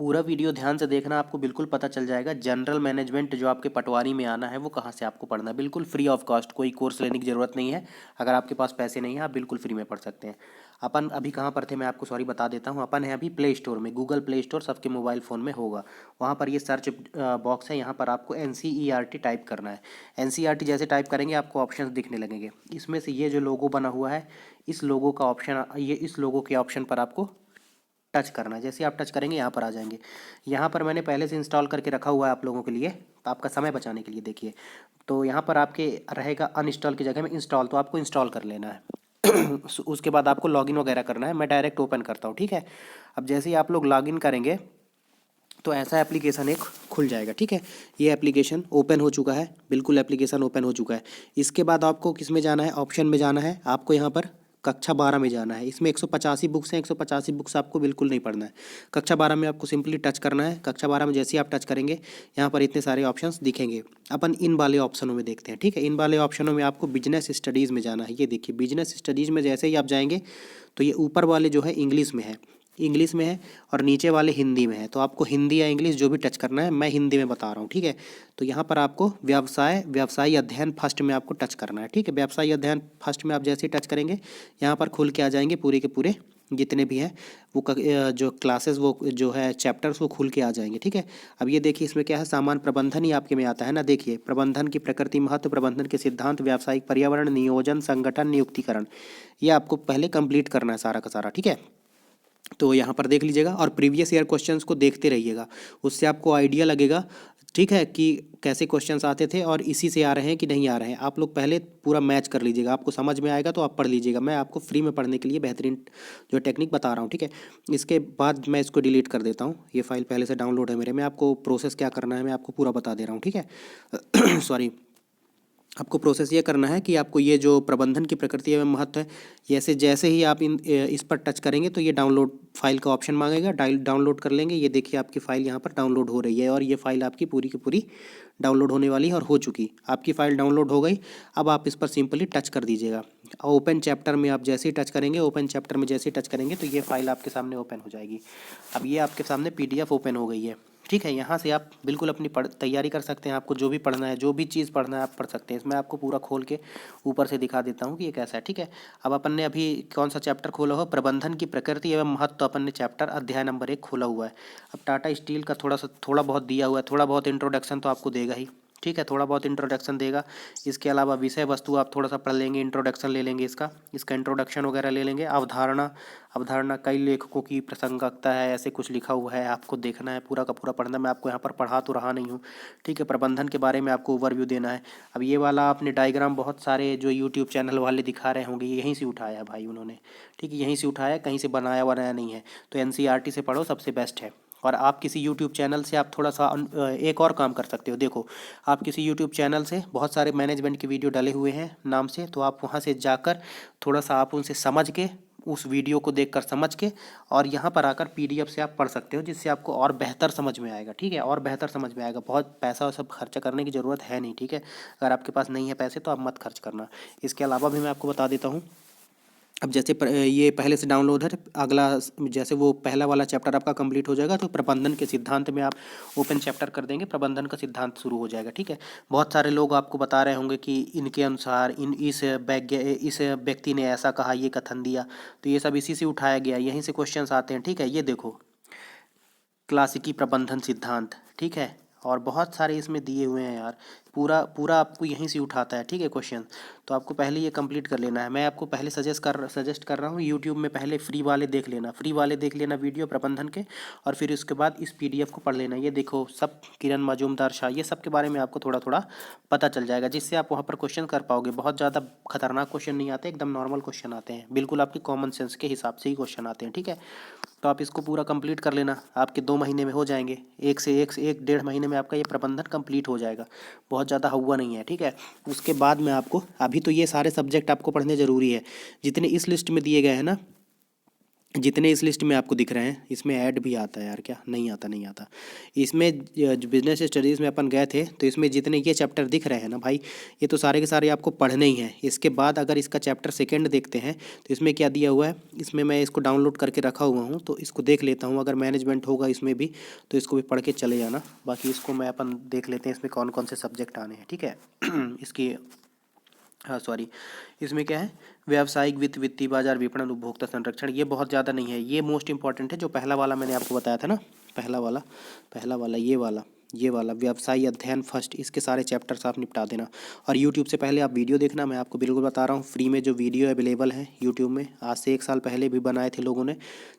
पूरा वीडियो ध्यान से देखना, आपको बिल्कुल पता चल जाएगा जनरल मैनेजमेंट जो आपके पटवारी में आना है वो कहाँ से आपको पढ़ना है। बिल्कुल फ्री ऑफ कॉस्ट, कोई कोर्स लेने की ज़रूरत नहीं है। अगर आपके पास पैसे नहीं हैं आप बिल्कुल फ्री में पढ़ सकते हैं। अपन अभी कहाँ पर थे मैं आपको सॉरी बता देता हूँ। अपन है अभी प्ले स्टोर में, गूगल प्ले स्टोर सबके मोबाइल फ़ोन में होगा। वहाँ पर ये सर्च बॉक्स है, यहाँ पर आपको NCERT टाइप करना है। NCERT जैसे टाइप करेंगे आपको ऑप्शन दिखने लगेंगे। इसमें से ये जो लोगो बना हुआ है, इस लोगो का ऑप्शन, ये इस लोगो के ऑप्शन पर आपको टच करना है। जैसे आप टच करेंगे यहाँ पर आ जाएंगे। यहाँ पर मैंने पहले से इंस्टॉल करके रखा हुआ है आप लोगों के लिए, तो आपका समय बचाने के लिए देखिए। तो यहाँ पर आपके रहेगा अनइंस्टॉल की जगह में इंस्टॉल, तो आपको इंस्टॉल कर लेना है। उसके बाद आपको लॉगिन वगैरह करना है। मैं डायरेक्ट ओपन करता हूँ, ठीक है। अब जैसे ही आप लोग लॉगिन करेंगे तो ऐसा एप्लीकेशन एक खुल जाएगा, ठीक है। ये एप्लीकेशन ओपन हो चुका है, बिल्कुल एप्लीकेशन ओपन हो चुका है। इसके बाद आपको किस में जाना है, ऑप्शन में जाना है। आपको यहाँ पर कक्षा 12 में जाना है। इसमें 185 बुक्स हैं, 185 बुक्स आपको बिल्कुल नहीं पढ़ना है। कक्षा 12 में आपको सिंपली टच करना है। कक्षा 12 में जैसे ही आप टच करेंगे यहाँ पर इतने सारे ऑप्शंस दिखेंगे। अपन इन वाले ऑप्शनों में देखते हैं, ठीक है। इन वाले ऑप्शनों में आपको बिजनेस स्टडीज़ में जाना है। ये देखिए बिजनेस स्टडीज़ में जैसे ही आप जाएंगे तो ये ऊपर वाले जो है इंग्लिश में है, इंग्लिश में है, और नीचे वाले हिंदी में है। तो आपको हिंदी या इंग्लिश जो भी टच करना है, मैं हिंदी में बता रहा हूँ, ठीक है। तो यहाँ पर आपको व्यवसाय अध्ययन फर्स्ट में आपको टच करना है, ठीक है। व्यवसाय अध्ययन फर्स्ट में आप जैसे ही टच करेंगे यहाँ पर खुल के आ जाएंगे पूरे के पूरे जितने भी हैं वो जो क्लासेस, वो जो है चैप्टर्स, वो खुल के आ जाएंगे, ठीक है। अब ये देखिए इसमें क्या है, सामान्य प्रबंधन ही आपके में आता है ना। देखिए प्रबंधन की प्रकृति, महत्व, प्रबंधन के सिद्धांत, व्यावसायिक पर्यावरण, नियोजन, संगठन, नियुक्तिकरण, ये आपको पहले कंप्लीट करना है सारा का सारा, ठीक है। तो यहाँ पर देख लीजिएगा और प्रीवियस ईयर क्वेश्चंस को देखते रहिएगा, उससे आपको आइडिया लगेगा, ठीक है, कि कैसे क्वेश्चंस आते थे और इसी से आ रहे हैं कि नहीं आ रहे हैं। आप लोग पहले पूरा मैच कर लीजिएगा, आपको समझ में आएगा तो आप पढ़ लीजिएगा। मैं आपको फ्री में पढ़ने के लिए बेहतरीन जो टेक्निक बता रहा हूँ, ठीक है। इसके बाद मैं इसको डिलीट कर देता हूँ। ये फाइल पहले से डाउनलोड है मेरे में, आपको प्रोसेस क्या करना है मैं आपको पूरा बता दे रहा हूँ, ठीक है। सॉरी, आपको प्रोसेस ये करना है कि आपको ये जो प्रबंधन की प्रकृति एवं महत्व है, जैसे जैसे ही आप इस पर टच करेंगे तो ये डाउनलोड फाइल का ऑप्शन मांगेगा। डाउनलोड कर लेंगे। ये देखिए आपकी फ़ाइल यहाँ पर डाउनलोड हो रही है और ये फ़ाइल आपकी पूरी की पूरी डाउनलोड होने वाली है और हो चुकी। आपकी फ़ाइल डाउनलोड हो गई। अब आप इस पर सिंपली टच कर दीजिएगा। ओपन चैप्टर में आप जैसे ही टच करेंगे, ओपन चैप्टर में जैसे ही टच करेंगे तो ये फ़ाइल आपके सामने ओपन हो जाएगी। अब ये आपके सामने PDF ओपन हो गई है, ठीक है। यहाँ से आप बिल्कुल अपनी तैयारी कर सकते हैं। आपको जो भी पढ़ना है, जो भी चीज़ पढ़ना है आप पढ़ सकते हैं। इसमें आपको पूरा खोल के ऊपर से दिखा देता हूँ कि ये कैसा है, ठीक है। अब अपन ने अभी कौन सा चैप्टर खोला हो, प्रबंधन की प्रकृति एवं महत्व, तो अपन ने चैप्टर अध्याय नंबर 1 खोला हुआ है। अब टाटा स्टील का थोड़ा बहुत दिया हुआ है, थोड़ा बहुत इंट्रोडक्शन तो आपको देगा ही, ठीक है। थोड़ा बहुत इंट्रोडक्शन देगा। इसके अलावा विषय वस्तु आप थोड़ा सा पढ़ लेंगे, इंट्रोडक्शन ले लेंगे, इसका इंट्रोडक्शन वगैरह ले लेंगे। अवधारणा, अवधारणा कई लेखकों की प्रसंगकता है, ऐसे कुछ लिखा हुआ है, आपको देखना है, पूरा का पूरा पढ़ना। मैं आपको यहाँ पर पढ़ा तो रहा नहीं हूँ, ठीक है। प्रबंधन के बारे में आपको ओवरव्यू देना है। अब ये वाला आपने डायग्राम बहुत सारे जो यूट्यूब चैनल वाले दिखा रहे होंगे, यहीं से उठाया है भाई उन्होंने, ठीक है, यहीं से उठाया, कहीं से बनाया बनाया नहीं है। तो NCERT से पढ़ो, सबसे बेस्ट है। और आप किसी यूट्यूब चैनल से आप थोड़ा सा एक और काम कर सकते हो। देखो आप किसी यूट्यूब चैनल से बहुत सारे मैनेजमेंट के वीडियो डाले हुए हैं नाम से, तो आप वहाँ से जाकर थोड़ा सा आप उनसे समझ के, उस वीडियो को देखकर समझ के, और यहाँ पर आकर PDF से आप पढ़ सकते हो, जिससे आपको और बेहतर समझ में आएगा, ठीक है। और बेहतर समझ में आएगा। बहुत पैसा और सब खर्चा करने की ज़रूरत है नहीं, ठीक है। अगर आपके पास नहीं है पैसे तो आप मत खर्च करना। इसके अलावा भी मैं आपको बता देता हूँ। अब जैसे ये पहले से डाउनलोड है, अगला जैसे वो पहला वाला चैप्टर आपका कंप्लीट हो जाएगा तो प्रबंधन के सिद्धांत में आप ओपन चैप्टर कर देंगे, प्रबंधन का सिद्धांत शुरू हो जाएगा, ठीक है। बहुत सारे लोग आपको बता रहे होंगे कि इनके अनुसार इस व्यक्ति ने ऐसा कहा, ये कथन दिया, तो ये सब इसी से उठाया गया, यहीं से क्वेश्चंस आते हैं, ठीक है। ये देखो क्लासिकी प्रबंधन सिद्धांत, ठीक है। और बहुत सारे इसमें दिए हुए हैं यार, पूरा पूरा आपको यहीं से उठाता है, ठीक है, क्वेश्चन। तो आपको पहले ये कंप्लीट कर लेना है। मैं आपको पहले सजेस्ट कर रहा हूँ, यूट्यूब में पहले फ्री वाले देख लेना वीडियो प्रबंधन के, और फिर उसके बाद इस PDF को पढ़ लेना। ये देखो सब किरण मजूमदार शाह, ये सब के बारे में आपको थोड़ा थोड़ा पता चल जाएगा, जिससे आप वहाँ पर क्वेश्चन कर पाओगे। बहुत ज़्यादा खतरनाक क्वेश्चन नहीं आते, एकदम नॉर्मल क्वेश्चन आते हैं, बिल्कुल आपकी कॉमन सेंस के हिसाब से ही क्वेश्चन आते हैं, ठीक है। तो आप इसको पूरा कंप्लीट कर लेना, आपके 2 महीने में हो जाएंगे। एक 1.5 महीने में आपका ये प्रबंधन कंप्लीट हो जाएगा, बहुत ज़्यादा हुआ नहीं है, ठीक है। उसके बाद में आपको, अभी तो ये सारे सब्जेक्ट आपको पढ़ने ज़रूरी है जितने इस लिस्ट में दिए गए हैं ना, जितने इस लिस्ट में आपको दिख रहे हैं इसमें ऐड भी आता है यार, क्या नहीं आता? नहीं आता। इसमें जो बिजनेस स्टडीज़ में अपन गए थे तो इसमें जितने ये चैप्टर दिख रहे हैं ना भाई, ये तो सारे के सारे आपको पढ़ने ही हैं। इसके बाद अगर इसका चैप्टर सेकंड देखते हैं तो इसमें क्या दिया हुआ है, इसमें मैं इसको डाउनलोड करके रखा हुआ हूँ तो इसको देख लेता हूँ। अगर मैनेजमेंट होगा इसमें भी तो इसको भी पढ़ के चले जाना। बाकी इसको मैं अपन देख लेते हैं इसमें कौन कौन से सब्जेक्ट आने हैं, ठीक है। इसकी, हाँ सॉरी, इसमें क्या है, व्यावसायिक वित्त, वित्तीय बाजार, विपणन, उपभोक्ता संरक्षण, ये बहुत ज़्यादा नहीं है। ये मोस्ट इंपॉर्टेंट है, जो पहला वाला मैंने आपको बताया था ना, पहला वाला ये वाला व्यवसायी अध्ययन फर्स्ट, इसके सारे चैप्टर्स आप निपटा देना। और यूट्यूब से पहले आप वीडियो देखना, मैं आपको बिल्कुल बता रहा हूँ, फ्री में जो वीडियो अवेलेबल है यूट्यूब में, आज से 1 साल पहले भी बनाए थे लोगों ने,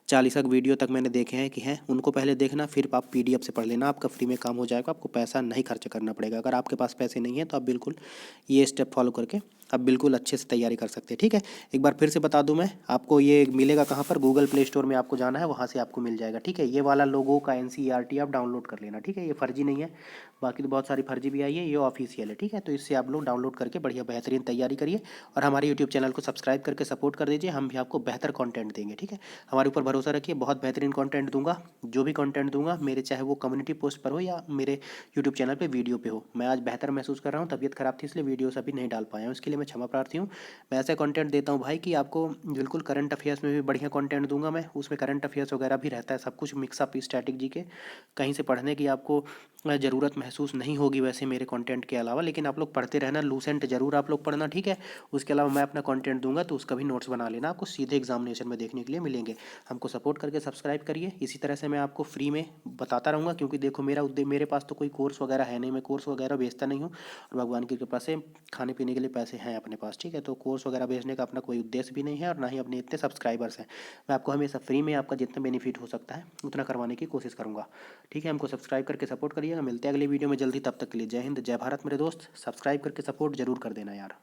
40 वीडियो तक मैंने देखे हैं कि हैं, उनको पहले देखना, फिर आप PDF से पढ़ लेना, आपका फ्री में काम हो जाएगा, आपको पैसा नहीं खर्च करना पड़ेगा। अगर आपके पास पैसे नहीं हैं तो आप बिल्कुल ये स्टेप फॉलो करके आप बिल्कुल अच्छे से तैयारी कर सकते हैं, ठीक है। एक बार फिर से बता दूं मैं आपको, ये मिलेगा कहाँ पर, गूगल प्ले स्टोर में आपको जाना है, वहाँ से आपको मिल जाएगा, ठीक है। ये वाला लोगों का NCERT आप डाउनलोड कर लेना, ठीक है। ये फर्जी नहीं है, बाकी तो बहुत सारी फर्जी भी आई है, ये ऑफिशियल है, ठीक है। तो इससे आप लोग डाउनलोड करके बढ़िया बेहतरीन तैयारी करिए और हमारे यूट्यूब चैनल को सब्सक्राइब करके सपोर्ट कर दीजिए। हम भी आपको बेहतर कंटेंट देंगे, ठीक है। हमारे ऊपर भरोसा रखिए, बहुत बेहतरीन कंटेंट दूंगा। जो भी कंटेंट दूंगा मेरे, चाहे वो कम्युनिटी पोस्ट पर हो या मेरे यूट्यूब चैनल पे वीडियो पे हो। मैं आज बेहतर महसूस कर रहा हूँ, तबीयत खराब थी इसलिए वीडियोस अभी नहीं डाल पाया हूँ, इसके लिए मैं क्षमा प्रार्थी हूँ। मैं ऐसा कंटेंट देता हूँ भाई कि आपको बिल्कुल करंट अफेयर्स में भी बढ़िया कंटेंट दूंगा मैं, उसमें करंट अफेयर्स वगैरह भी रहता है, सब कुछ मिक्सअप स्ट्रैटेजी के। कहीं से पढ़ने की आपको ज़रूरत महसूस नहीं होगी वैसे मेरे कंटेंट के अलावा, लेकिन आप लोग पढ़ते रहना, लूसेंट जरूर आप लोग पढ़ना, ठीक है। उसके अलावा मैं अपना कंटेंट दूंगा तो उसका भी नोट्स बना लेना, आपको सीधे एग्जामिनेशन में देखने के लिए मिलेंगे। हमको सपोर्ट करके सब्सक्राइब करिए। इसी तरह से मैं आपको फ्री में बताता रहूँगा, क्योंकि देखो मेरा उद्देश्य, मेरे पास तो कोई कोर्स वगैरह है नहीं, मैं कोर्स वगैरह बेचता नहीं हूँ, और भगवान की कृपा से खाने पीने के लिए पैसे हैं अपने पास, ठीक है। तो कोर्स वगैरह बेचने का अपना कोई उद्देश्य भी नहीं है, और ना ही अपने इतने सब्सक्राइबर्स हैं। मैं आपको हमेशा फ्री में आपका जितना बेनिफिट हो सकता है उतना करवाने की कोशिश करूँगा, ठीक है। हमको सब्सक्राइब करके सपोर्ट करिएगा। मिलते हैं अगली वीडियो में जल्दी, तब तक के लिए जय हिंद, जय भारत मेरे दोस्त। सब्सक्राइब करके सपोर्ट जरूर कर देना यार।